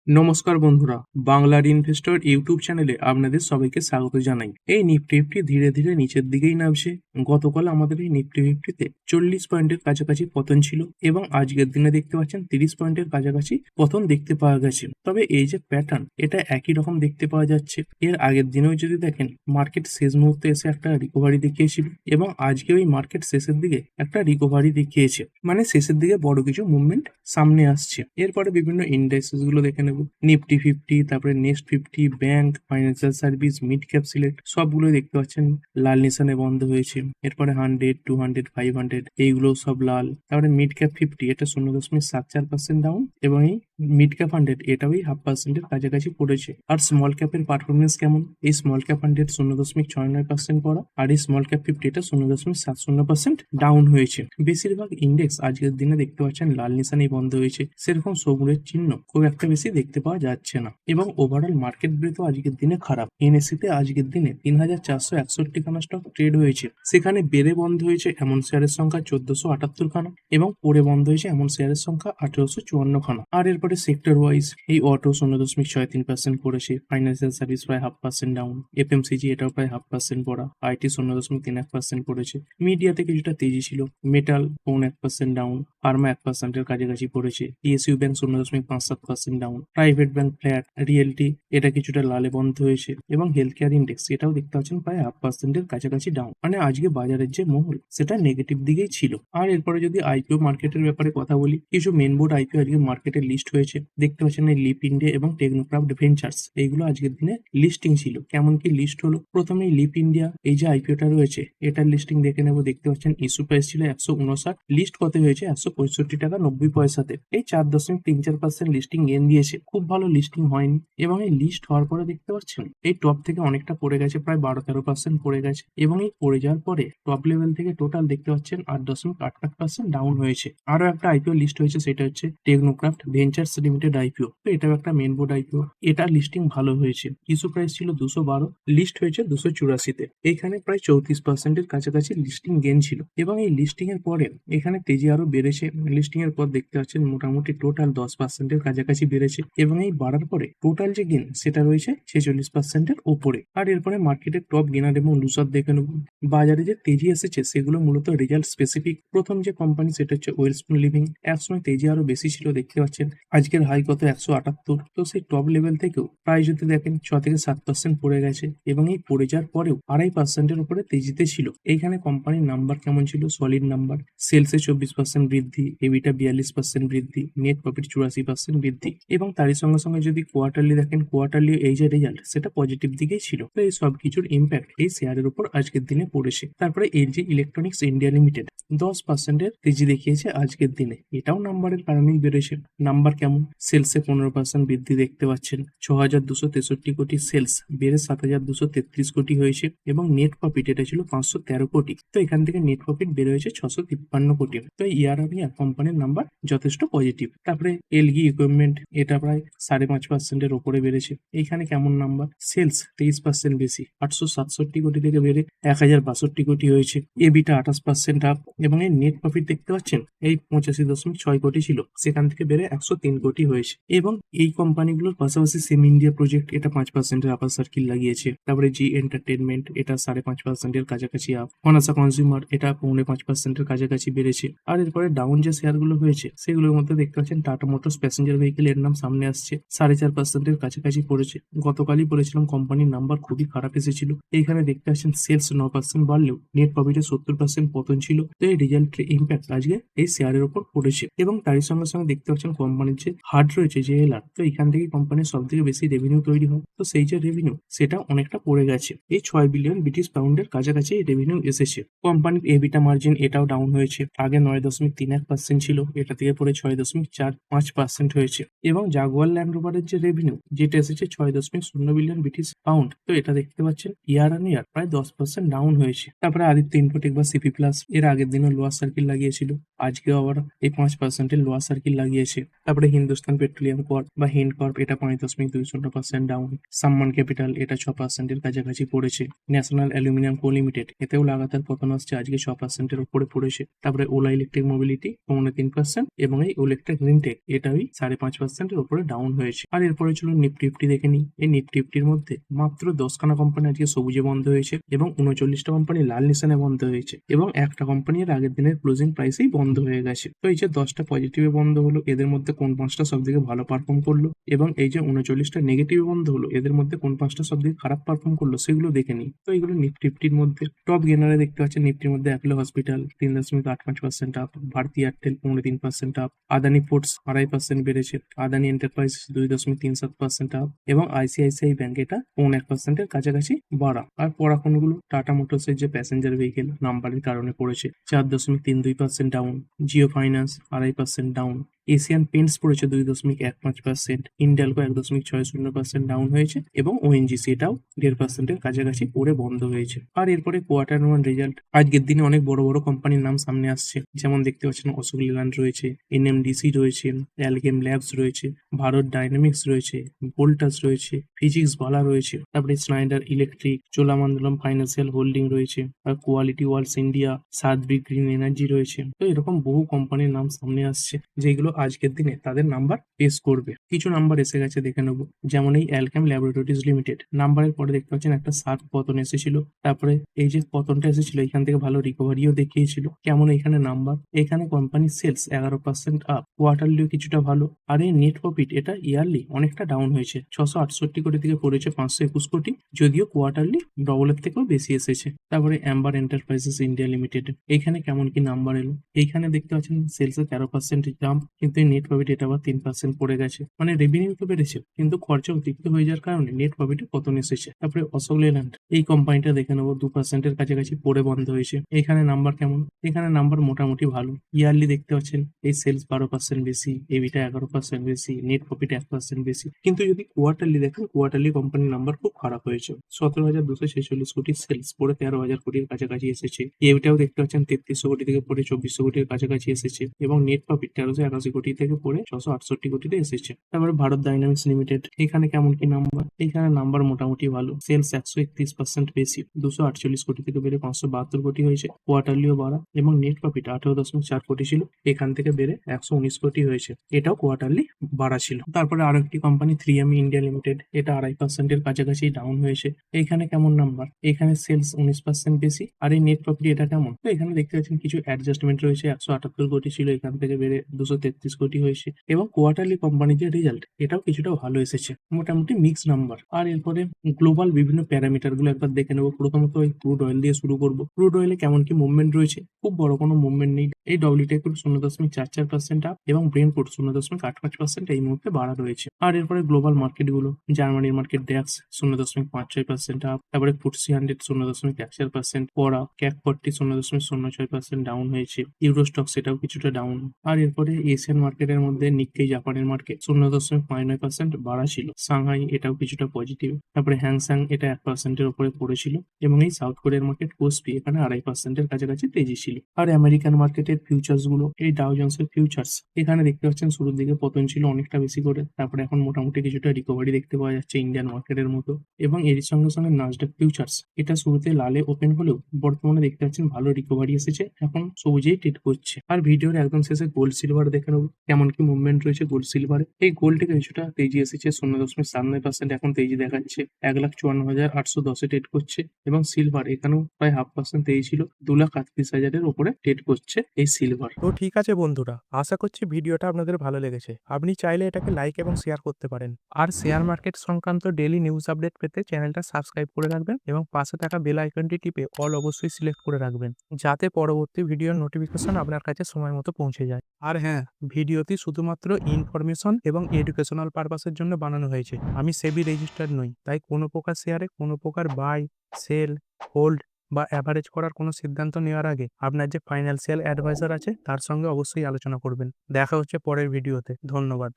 নমস্কার বন্ধুরা, বাংলার ইনভেস্টর ইউটিউব চ্যানেলে আপনাদের সবাইকে স্বাগত জানাই। এই নিফটি ফিফটি ধীরে ধীরে নিচের দিকেই নামছে। গতকাল আমাদের এই নিফটি ফিফটিতে 40 পয়েন্টের কাছাকাছি পতন ছিল এবং আজকের দিনে দেখতে পাচ্ছেন 30 পয়েন্টের কাছাকাছি পতন দেখতে পাওয়া গেছে। তবে এই যে প্যাটার্ন, এটা একই রকম দেখতে পাওয়া যাচ্ছে। এর আগের দিনেও যদি দেখেন, মার্কেট শেষ মুহূর্তে এসে একটা রিকভারি দেখিয়েছিল এবং আজকে ওই মার্কেট শেষের দিকে একটা রিকভারি দেখিয়েছে, মানে শেষের দিকে বড় কিছু মুভমেন্ট সামনে আসছে। এরপরে বিভিন্ন ইন্ডেক্সেস গুলো দেখে নেব। নিফটি ফিফটি, তারপরে next 50, bank, financial service, mid cap select সবগুলো দেখতে পাচ্ছেন লাল নিশানে বন্ধ হয়েছে। এরপরে 100, 200, 500 এইগুলো সব লাল। তারপরে মিড ক্যাপ 50 এটা 0.74% ডাউন এবং এই মিড ক্যাপ 100 এটাও 0.5%-এর কাছাকাছি পড়েছে। আর স্মল ক্যাপের পারফরমেন্স কেমন? এই স্মল ক্যাপ 100 0.69% পড়া, আর এই স্মল ক্যাপ 50 এটা 0.70% ডাউন হয়েছে। বেশিরভাগ ইন্ডেক্স আজকের দিনে দেখতে পাচ্ছেন লাল নিশানেই বন্ধ হয়েছে। সেরকম সবুজের চিহ্ন খুব একটা বেশি দেখতে পাওয়া যাচ্ছে না এবং ওভারঅল মার্কেট ব্রেথও আজকের দিনে খারাপ। এনএসসি-তে আজকের দিনে 3461 খানা স্টক ট্রেড হয়েছে। সেখানে বেড়ে বন্ধ হয়েছে এমন শেয়ারের সংখ্যা 1478 খানা এবং পড়ে বন্ধ হয়েছে এমন শেয়ারের সংখ্যা 1854 খানা। আর এরপরে সেক্টর ওয়াইজ এই অটো 0.63% পড়েছে, ফাইন্যান্সিয়াল সার্ভিস প্রায় 0.5% ডাউন, এফএমসিজি এটাও প্রায় 0.5% পড়া, আইটি 0.31% পড়েছে। মিডিয়াতে কিছুটা তেজি ছিল, মেটাল 0.1% ডাউন, ফার্মা 1%-এর কাছাকাছি পড়েছে, PSU bank 0.57% down, private bank flat, realty এটা কিছুটা লালে বন্ধ হয়েছে এবং হেলথ কেয়ার ইন্ডেক্স এটাও দেখতে পাচ্ছেন প্রায় 0.5%-এর কাছাকাছি ডাউন। মানে আজকে বাজারের যে মহল সেটা নেগেটিভ দিকেই ছিল। আর এরপরে যদি আইপিও মার্কেটের ব্যাপারে কথা বলি, কিছু মেন বোর্ড আইপিও আজকে মার্কেটে লিস্ট হয়েছে। দেখতে পাচ্ছেন এই লিপ ইন্ডিয়া এবং টেকনোক্রাফট ভেঞ্চার্স এইগুলো আজকের দিনে লিস্টিং ছিল। কেমন কি লিস্ট হলো? প্রথমে লিপ ইন্ডিয়া এই যে আইপিওটা রয়েছে এটার লিস্টিং দেখে নেব। দেখতে পাচ্ছেন ইস্যু প্রাইস ছিল 159, লিস্ট কত হয়েছে 165.90 টাকা। এই 4.34% লিস্টিং গেন দিয়েছে। খুব ভালো লিস্টিং হয়নি এবং এই লিস্ট হওয়ার পরে দেখতে পাচ্ছেন এই টপ থেকে অনেকটা পড়ে গেছে, প্রায় 12-13% পড়ে গেছে এবং এই পড়ে যাওয়ার পরে টপ লেভেল থেকে টোটাল দেখতে পাচ্ছেন 8.88% ডাউন হয়েছে। আরো একটা আইপিও লিস্ট হয়েছে, সেটা হচ্ছে টেকনোক্রাফট ভেঞ্চার্স লিমিটেড আইপিও। তো এটাও একটা মেন বোর্ড আইপিও, এটা লিস্টিং ভালো হয়েছে। ইস্যু প্রাইস ছিল 212, লিস্ট হয়েছে 284-তে। এখানে প্রায় 34%-এর কাছাকাছি লিস্টিং গেন ছিল এবং এই লিস্টিং এর পরে এখানে তেজি আরো বেড়েছে। লিস্টিং এর পর দেখতে পাচ্ছেন মোটামুটি টোটাল 10%-এর কাছাকাছি বেড়েছে এবং এই বাড়ার পরে টোটাল যে গেন সেটা রয়েছে 46%-এর উপরে। আর এরপরে মার্কেটের টপ গেনার এবং লুজার দেখে নেব। বাজারে যে তেজি এসেছে সেগুলো মূলত রেজাল্ট স্পেসিফিক। প্রথম যে কোম্পানি সেটা হচ্ছে ওয়েলস্পুন লিভিং, একসময় তেজি আরো বেশি ছিল, দেখতে পাচ্ছেন আজকের হাই কত 178। তো সেই টপ লেভেল থেকেও প্রায় যদি দেখেন 6-7% পড়ে গেছে এবং এই পড়ে যাওয়ার পরেও 2.5%-এর উপরে তেজিতে ছিল। এইখানে কোম্পানির নাম্বার কেমন ছিল? সলিড নাম্বার, সেলসে 24% বৃদ্ধি, এবিটা 42% বৃদ্ধি, নেট প্রফিট 84% বৃদ্ধি এবং তারই সঙ্গে সঙ্গে যদি কোয়ার্টারলি দেখেন, কোয়ার্টারলি এই যে রেজাল্ট সেটা পজিটিভ দিকেই ছিল। তো এই সব কিছুর ইম্প্যাক্ট এই শেয়ারের উপর আজকের দিনে পড়েছে। তারপরে এলজি ইলেকট্রনিক্স ইন্ডিয়া লিমিটেড 10%-এর তেজি দেখিয়েছে আজকের দিনে, এটাও নাম্বারের কারণেই বেড়েছে। নাম্বার কেমন? সেলসে 15% বৃদ্ধি দেখতে পাচ্ছেন, 6,263 কোটি সেলস বেড়ে 7,233 কোটি হয়েছে এবং নেট প্রফিট এটা ছিল 513 কোটি। তো এখান থেকে নেট প্রফিট বেড়ে হয়েছে 653 কোটি। তো ইয়ার অন ইয়ার কোম্পানির নাম্বার যথেষ্ট পজিটিভ। তারপরে এলগি ইকুইপমেন্ট এটা প্রায় 5.5%-এর উপরে বেড়েছে। এইখানে কেমন নাম্বার? সেলস 23% বেশি, 867 কোটি থেকে বেড়ে 1,062 কোটি হয়েছে। এবিটা 28% আপ এবং এই নেট প্রফিট দেখতে পাচ্ছেন এই 85.6 কোটি ছিল, সেখান থেকে বেড়ে 103 কোটি হয়েছে। এবং এই কোম্পানিগুলোর পাশাপাশি সেম ইন্ডিয়া প্রজেক্ট এটা 5%-এর আপার সার্কিল লাগিয়েছে। তারপরে জি এন্টারটেনমেন্ট এটা 5.5%-এর কাছাকাছি আপ, অনাসা কনজিউমার এটা 4.5%-এর কাছাকাছি বেড়েছে। আর এরপরে ডাউন যে শেয়ারগুলো হয়েছে সেগুলোর মধ্যে দেখতে পাচ্ছেন টাটা মোটরস প্যাসেঞ্জার ভেহিকেল এর নাম সামনে আসছে, 4.5%-এর কাছাকাছি পড়েছে। গতকালই বলেছিলাম কোম্পানির নাম্বার খুবই খারাপ এসেছিল। এইখানে দেখতে পাচ্ছেন সেলস 9% বাড়লেও নেট প্রফিটে 70% পতন ছিল। তো এই রেজাল্টের ইম্প্যাক্ট আজকে এই শেয়ারের উপর পড়েছে এবং তারই সঙ্গে সঙ্গে দেখতে পাচ্ছেন কোম্পানির যে হার্ড রয়েছে যে এলার, তো এখান থেকে কোম্পানির সব থেকে বেশি রেভিনিউ তৈরি হয়। তো সেই যে রেভিনিউ সেটা অনেকটা পড়ে গেছে, এই 6 বিলিয়ন ব্রিটিশ পাউন্ডের কাছাকাছি রেভিনিউ এসেছে। কোম্পানির এবিটা মার্জিন এটাও ডাউন হয়েছে, আগে 9.31% ছিল, এটা থেকে পড়ে 6.45% হয়েছে। এবং জাগুয়ার ল্যান্ড রোভারের যে রেভিনিউ যেটা এসেছে 6.0 বিলিয়ন ব্রিটিশ পাউন্ড, তো এটা দেখতে পাচ্ছেন ইয়ার অন ইয়ার প্রায় 10% ডাউন হয়েছে। তারপরে আদিত্য ইনফোটেক বা সিপি প্লাস এর আগের দিনও লোয়ার সার্কিল লাগিয়েছিল, আজকে আবার এই 5%-এর লোয়ার সার্কিল লাগিয়েছে। তারপরে হিন্দুস্তান পেট্রোলিয়াম কর্প বা হিন্ড কর্প এটা 5.20% ডাউন, সাম্মান ক্যাপিটাল এটা 6%-এর কাছাকাছি পড়েছে। ন্যাশনাল অ্যালুমিনিয়াম কো লিমিটেড এতেও লাগাতার পতন আসছে, আজকে 6%-এর উপরে পড়েছে। তারপরে ওলা ইলেকট্রিক মোবিলিটি 3.3% এবং এই ইলেকট্রিক গ্রিনটেক এটাই 5.5%-এর উপরে উপরে ডাউন হয়েছে। আর এরপরে চলুন নিফটি ফিফটি দেখে নিই। এই নিফটি ফিফটির মধ্যে মাত্র 10খানা কোম্পানি আজকে সবুজে বন্ধ হয়েছে এবং 39টা কোম্পানি লাল নিশানে বন্ধ হয়েছে এবং একটা কোম্পানি এর আগের দিনের ক্লোজিং প্রাইসেই বন্ধ হয়ে গেছে। তো এই যে 10টা পজিটিভে বন্ধ হলো, এদের মধ্যে কোন 5টা সব থেকে ভালো পারফর্ম করলো এবং এই যে 39টা নেগেটিভে বন্ধ হলো, এদের মধ্যে কোন 5টা সব থেকে খারাপ পারফর্ম করলো সেগুলো দেখে নিই। তো এগুলো নিফটি ফিফটির মধ্যে টপ গেনারে দেখতে পাচ্ছেন। নিফটির মধ্যে Apollo hospital 3.85% up, Bharti Airtel 3.5% up, Adani ports 2.5% বেড়েছে, আদানি এন্টারপ্রাইজ 2.37% আপ এবং আইসিআইসিআই ব্যাংক এটা 1% এর কাছাকাছি বাড়া। আর পড়াশোনাগুলো টাটা মোটরসের যে প্যাসেঞ্জার ভেহিকেল নাম্বারের কারণে পড়েছে 4.32% down, Jio finance 2.5% down, Asian paints পড়েছে 2.15%, ইন্ডালকো 1.60% ডাউন হয়েছে এবং ওএনজিসি এটাও 0.5% এর কাছাকাছি পড়ে বন্ধ হয়েছে। আর এরপরে কোয়ার্টার ওয়ান রেজাল্ট আজকের দিনে অনেক বড় বড় কোম্পানির নাম সামনে আসছে, যেমন দেখতে পাচ্ছেন অশোক লেল্যান্ড রয়েছে, এনএমডিসি রয়েছে, অ্যালকেম ল্যাবস রয়েছে, ভারত ডাইনামিক্স রয়েছে, ভোল্টাস রয়েছে, ফিজিক্স বালা রয়েছে, তারপরে Schneider Electric, Cholamandalam Financial Holding রয়েছে, আর Quality Walls India, Satvik Green Energy রয়েছে। তো এরকম বহু কোম্পানির নাম সামনে আসছে যেগুলো আজকের দিনে তাদের নাম্বার পেশ করবে। কিছু নাম্বার এসে গেছে দেখে নেবো, যেমন এই অ্যালকেম ল্যাবরেটরিজ লিমিটেড নাম্বারের পরে দেখতে পাচ্ছেন একটা শার্প পতন এসেছিল, তারপরে এই যে পতনটা এসেছিল এখান থেকে ভালো রিকভারিও দেখিয়েছিল। কেমন এখানে নাম্বার, এখানে কোম্পানির সেলস 11% আপ, কোয়ার্টারলিও কিছুটা ভালো, আর এই নেট প্রফিট এটা ইয়ারলি অনেকটা ডাউন হয়েছে, 668 কোটি থেকে পড়েছে 521 কোটি, যদিও কোয়ার্টারলি ডবলের থেকেও বেশি এসেছে। তারপরে অ্যাম্বার এন্টারপ্রাইজেস ইন্ডিয়া লিমিটেড, এখানে কেমন কি নাম্বার এলো, এইখানে দেখতে পাচ্ছেন সেলসে 13% জাম্প, কিন্তু এই নেট প্রফিট এটা আবার 3% পড়ে গেছে। মানে রেভিনিউ তো বেড়েছে কিন্তু খরচা অতিরিক্ত হয়ে যাওয়ার কারণে নেট প্রফিটে পতন এসেছে। তারপরে অশোক লেল্যান্ড, এই কোম্পানিটা দেখে নেবো 2% এর কাছাকাছি পড়ে বন্ধ হয়েছে। এখানে নাম্বার কেমন, এখানে নাম্বার মোটামুটি ভালো, ইয়ারলি দেখতে পাচ্ছেন এই সেলস 12% বেশি, এবিটা 11% বেশি, নেট প্রফিট 1% বেশি। কিন্তু যদি কোয়ার্টারলি দেখেন, কোয়ার্টারলি কোম্পানির নাম্বার খুব খারাপ হয়েছে, 17,246 কোটি সেলস পড়ে 13,000 কোটির কাছাকাছি এসেছে। এবিটাও দেখতে পাচ্ছেন 3300 কোটি থেকে পড়ে 2400 কোটির কাছাকাছি এসেছে এবং নেট প্রফিট 1381 কোটি থেকে পড়ে 668 কোটিতে এসেছে। তারপরে ভারত ডাইনামিক্স লিমিটেড, এখানে কেমন কি নাম্বার, এখানে নাম্বার মোটামুটি ভালো, সেলস 131% বেশি, 248 কোটি থেকে বেড়ে 572 কোটি হয়েছে, কোয়ার্টারলিও বাড়া এবং নেট প্রফিট 18.4 কোটি ছিল, এখান থেকে বেড়ে 119 কোটি হয়েছে, এটাও কোয়ার্টারলি বাড়া ছিল। তারপরে আরো একটি কোম্পানি 3M ইন্ডিয়া লিমিটেড, এটা 2.5% এর কাছাকাছি ডাউন হয়েছে। এইখানে কেমন নাম্বার, এখানে সেলস 19% বেশি, আর এই নেট প্রফিট এটা কেমন, তো এখানে দেখতে পাচ্ছেন কিছু অ্যাডজাস্টমেন্ট রয়েছে, 178 কোটি ছিল, এখান থেকে বেড়ে 233 কোটি হয়েছে এবং কোয়ার্টারলি কোম্পানির যে রেজাল্ট এটাও কিছুটা ভালো এসেছে, মোটামুটি মিক্স নাম্বার। আর এরপরে গ্লোবাল বিভিন্ন প্যারামিটার গুলো একবার দেখে নেবো। প্রথমত এই ক্রুড অয়েল দিয়ে শুরু করবো। ক্রুড অয়েলে কেমন কি মুভমেন্ট রয়েছে, খুব বড় কোনো মুভমেন্ট নেই। এই ডব্লিউটিআই ক্রুড 0.44% আপ এবং ব্রেন্ট ক্রুড 0.85% এই মুহূর্তে বাড়া রয়েছে। আর এরপরে গ্লোবাল মার্কেট গুলো, জার্মানির মার্কেট ড্যাক্স 0.56% আপ, তারপরে ফুটসি 100 0.14% পড়া, ক্যাক 40 0.06% ডাউন হয়েছে, ইউরোস্টক সেটাও কিছুটা ডাউন। আর এরপরে এশিয়ান মার্কেটের মধ্যে নিক্কেই জাপানের মার্কেট 0.59% বাড়া ছিল, সাংহাই এটাও কিছুটা পজিটিভ, তারপরে হ্যাংসাং এটা 1% এর উপরে পড়েছিল এবং এই সাউথ কোরিয়ার মার্কেট কোসপি এখানে 2.5% এর কাছাকাছি তেজি ছিল। আর আমেরিকান মার্কেটের ফিউচার্স গুলো, এই ডাও জোন্সের ফিউচার্স, এখানে দেখতে পাচ্ছেন শুরুর দিকে পতন ছিল অনেকটা বেশি করে, তারপরে এখন মোটামুটি কিছুটা রিকভারি দেখতে পাওয়া যাচ্ছে ইন্ডিয়ান মার্কেটের মতো। এবং এর সঙ্গে সঙ্গে নাসডাক ফিউচার্স, এটা শুরুতে লালে ওপেন হলেও বর্তমানে দেখতে পাচ্ছেন ভালো রিকভারি এসেছে, এখন সবুজেই ট্রেড করছে। আর ভিডিওর একদম শেষে গোল্ড সিলভার দেখে নেবো কেমন কি মুভমেন্ট রয়েছে গোল্ড সিলভারে। এই গোল্ড থেকে কিছুটা তেজি এসেছে 0.97%, এখন তেজি দেখাচ্ছে 1,54,810 ট্রেড করছে এবং সিলভার এখানেও প্রায় 0.5% তেজি ছিল, 2,38,000 উপরে ট্রেড করছে এই সিলভার। তো ঠিক আছে বন্ধুরা, আশা করছি ভিডিওটা আপনাদের ভালো লেগেছে। আপনি চাইলে এটাকে লাইক এবং শেয়ার করতে পারেন। আর শেয়ার মার্কেট সংক্রান্ত ডেইলি নিউজ আপডেট পেতে চ্যানেলটা সাবস্ক্রাইব করে রাখবেন এবং পাশে থাকা বেল আইকনটি টিপে অল অবশ্যই সিলেক্ট করে রাখবেন, যাতে পরবর্তী ভিডিওর নোটিফিকেশন আপনার কাছে সময় মতো পৌঁছে যায়। আর হ্যাঁ, ভিডিওটি শুধুমাত্র ইনফরমেশন এবং এডুকেশনাল পারপাসের জন্য বানানো হয়েছে। আমি সেবি রেজিস্টার্ড নই, তাই কোনো প্রকার শেয়ারে কোনো প্রকার বাই, সেল, হোল্ড বা অ্যাভারেজ করার কোনো সিদ্ধান্ত নেওয়ার আগে আপনার যে ফাইন্যান্সিয়াল অ্যাডভাইজার আছে তার সঙ্গে অবশ্যই আলোচনা করবেন। দেখা হচ্ছে পরের ভিডিওতে। ধন্যবাদ।